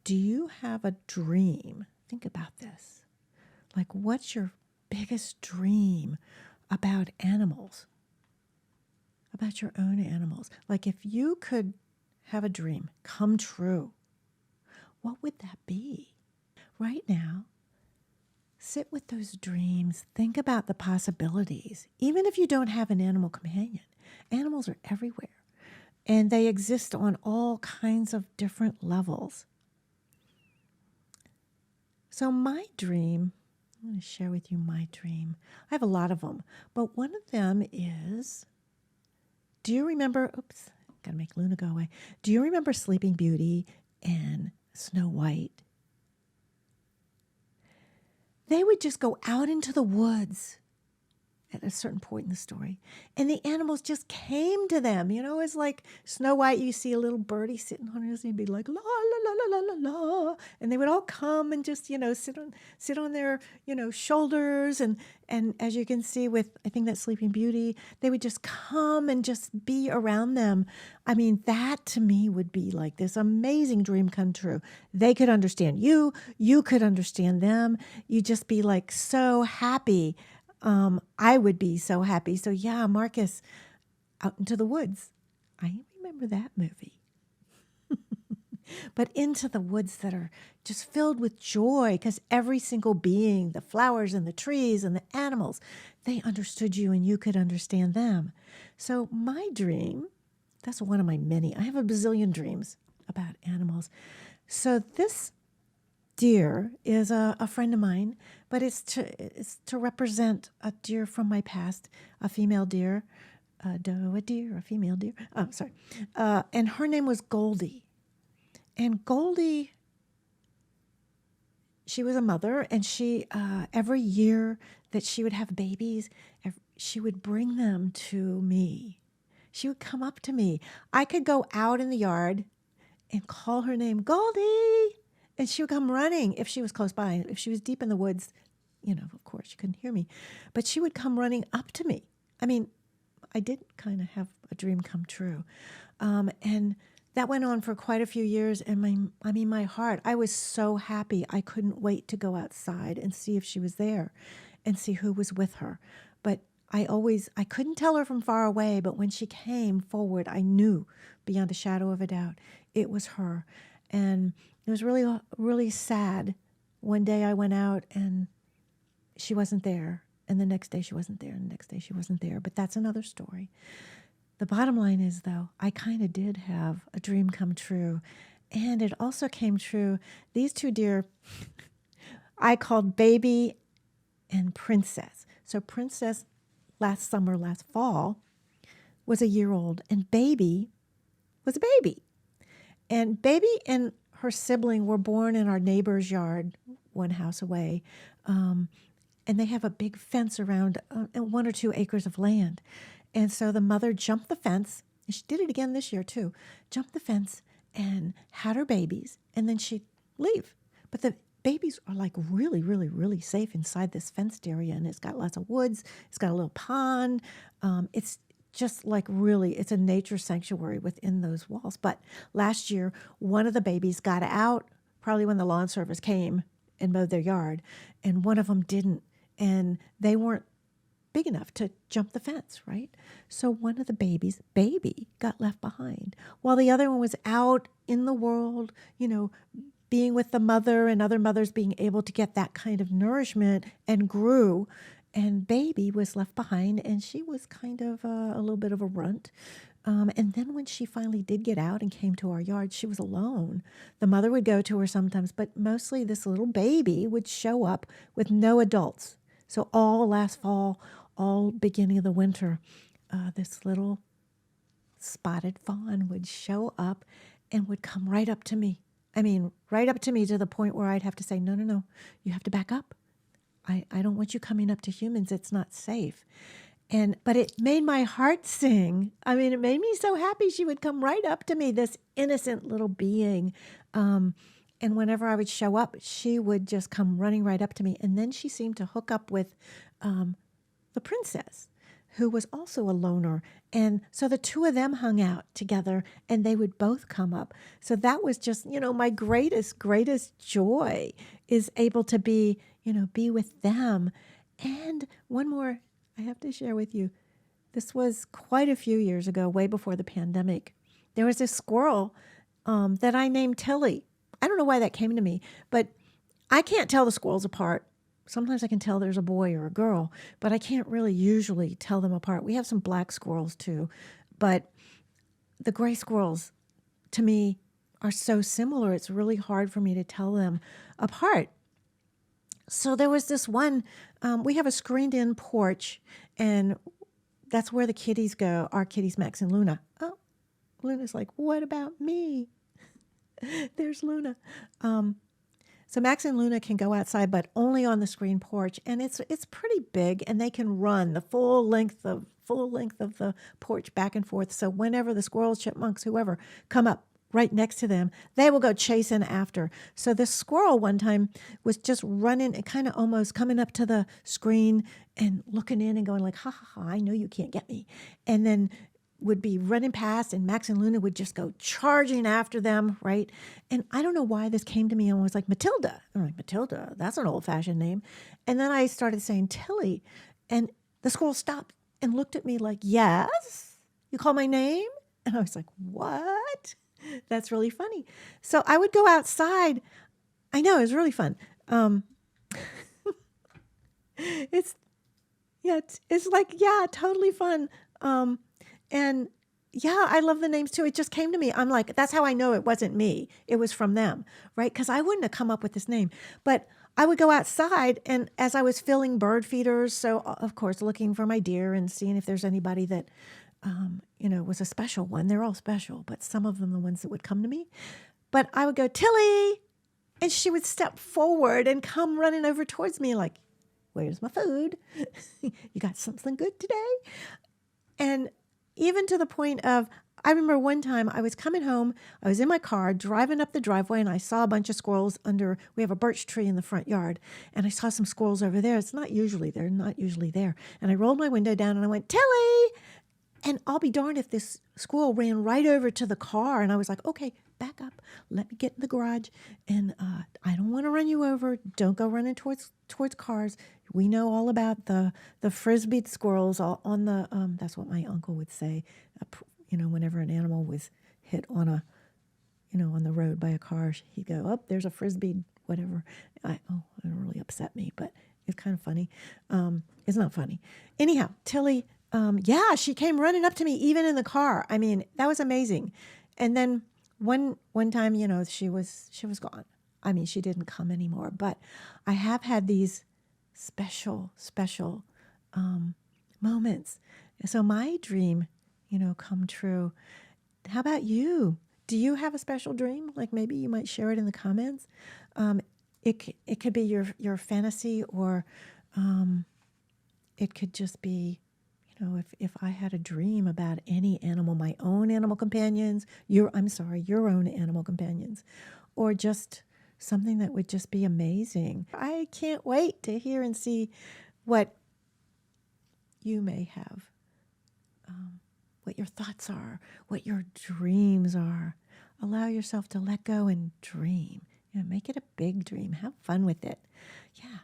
do you have a dream? Think about this. Like, what's your biggest dream about animals? About your own animals? Like, if you could have a dream come true, what would that be? Right now, sit with those dreams. Think about the possibilities. Even if you don't have an animal companion, animals are everywhere. And they exist on all kinds of different levels. So my dream, I'm going to share with you my dream. I have a lot of them, but one of them is, do you remember, oops, got to make Luna go away. Do you remember Sleeping Beauty and Snow White? They would just go out into the woods at a certain point in the story, and the animals just came to them. You know, it's like Snow White, you see a little birdie sitting on hers, and he'd be like, la, la, la, la, la, la, la. And they would all come and just, sit on their, shoulders. And as you can see with, I think that Sleeping Beauty, they would just come and just be around them. I mean, that to me would be like this amazing dream come true. They could understand you. You could understand them. You'd just be like so happy. I would be so happy. So yeah, Marcus, Out into the Woods. I remember that movie. But into the woods that are just filled with joy, because every single being, the flowers and the trees and the animals, they understood you and you could understand them. So my dream, that's one of my many. I have a bazillion dreams about animals. So this deer is a friend of mine, but it's to represent a deer from my past, a female deer, a female deer. Oh, sorry. And her name was Goldie. And Goldie, she was a mother, and she every year that she would have babies, she would bring them to me. She would come up to me. I could go out in the yard and call her name, Goldie. And she would come running if she was close by. If she was deep in the woods, of course, she couldn't hear me. But she would come running up to me. I mean, I did kind of have a dream come true. And that went on for quite a few years. And my heart, I was so happy. I couldn't wait to go outside and see if she was there and see who was with her. But I couldn't tell her from far away. But when she came forward, I knew beyond a shadow of a doubt it was her. And it was really, really sad. One day I went out and she wasn't there. And the next day she wasn't there. And the next day she wasn't there. But that's another story. The bottom line is, though, I kind of did have a dream come true. And it also came true. These two deer I called Baby and Princess. So Princess last fall, was a year old. And Baby was a baby. And Baby and her sibling were born in our neighbor's yard, one house away. And they have a big fence around 1 or 2 acres of land. And so the mother jumped the fence, and she did it again this year too, jumped the fence and had her babies, and then she'd leave. But the babies are like really, really, really safe inside this fenced area, and it's got lots of woods. It's got a little pond. It's just like really, it's a nature sanctuary within those walls. But last year, one of the babies got out, probably when the lawn service came and mowed their yard, and one of them didn't. And they weren't big enough to jump the fence, right? So one of the babies, Baby, got left behind, while the other one was out in the world, being with the mother and other mothers being able to get that kind of nourishment and grew. And Baby was left behind, and she was kind of a little bit of a runt. And then when she finally did get out and came to our yard, she was alone. The mother would go to her sometimes, but mostly this little baby would show up with no adults. So all last fall, all beginning of the winter, this little spotted fawn would show up and would come right up to me. I mean, right up to me to the point where I'd have to say, no, you have to back up. I don't want you coming up to humans. It's not safe. But it made my heart sing. I mean, it made me so happy. She would come right up to me, this innocent little being. And whenever I would show up, she would just come running right up to me. And then she seemed to hook up with the princess, who was also a loner. And so the two of them hung out together and they would both come up. So that was just, my greatest joy is able to be with them. And one more I have to share with you. This was quite a few years ago, way before the pandemic. There was this squirrel that I named Tilly. I don't know why that came to me, but I can't tell the squirrels apart. Sometimes I can tell there's a boy or a girl, but I can't really usually tell them apart. We have some black squirrels too, but the gray squirrels, to me, are so similar. It's really hard for me to tell them apart. So there was this one, we have a screened-in porch, and that's where the kitties go, our kitties, Max and Luna. Oh, Luna's like, what about me? There's Luna. So Max and Luna can go outside, but only on the screen porch, and it's pretty big, and they can run the full length of the porch back and forth. So whenever the squirrels, chipmunks, whoever come up right next to them, they will go chasing after. So this squirrel one time was just running and kind of almost coming up to the screen and looking in and going like, ha ha ha, I know you can't get me, and then would be running past, and Max and Luna would just go charging after them, right? And I don't know why this came to me and was like, Matilda. I'm like, Matilda, that's an old-fashioned name. And then I started saying Tilly, and the squirrel stopped and looked at me like, yes, you call my name? And I was like, what? That's really funny. So I would go outside. I know, it was really fun. It's like, yeah, totally fun. And yeah, I love the names too. It just came to me. I'm like, that's how I know it wasn't me. It was from them, right? Because I wouldn't have come up with this name. But I would go outside, and as I was filling bird feeders, so of course looking for my deer and seeing if there's anybody that, was a special one. They're all special, but some of them the ones that would come to me. But I would go, Tilly, and she would step forward and come running over towards me like, where's my food? You got something good today? And even to the point of, I remember one time I was coming home, I was in my car driving up the driveway, and I saw a bunch of squirrels we have a birch tree in the front yard, and I saw some squirrels over there. They're not usually there. And I rolled my window down and I went, Tilly! And I'll be darned if this squirrel ran right over to the car, and I was like, okay, back up, let me get in the garage, and I don't want to run you over. Don't go running towards cars. We know all about the frisbee squirrels on the, that's what my uncle would say, whenever an animal was hit on on the road by a car, he'd go, oh, there's a frisbee, whatever. It really upset me, but it's kind of funny. It's not funny. Anyhow, Tilly, yeah, she came running up to me even in the car. I mean, that was amazing. And then one time, she was gone. I mean, she didn't come anymore, but I have had these special moments. So my dream, come true. How about you? Do you have a special dream? Like maybe you might share it in the comments. It could be your fantasy, or it could just be, if I had a dream about any animal, my own animal companions, your own animal companions, or just something that would just be amazing. I can't wait to hear and see what you may have, what your thoughts are, what your dreams are. Allow yourself to let go and dream. Make it a big dream. Have fun with it. Yeah.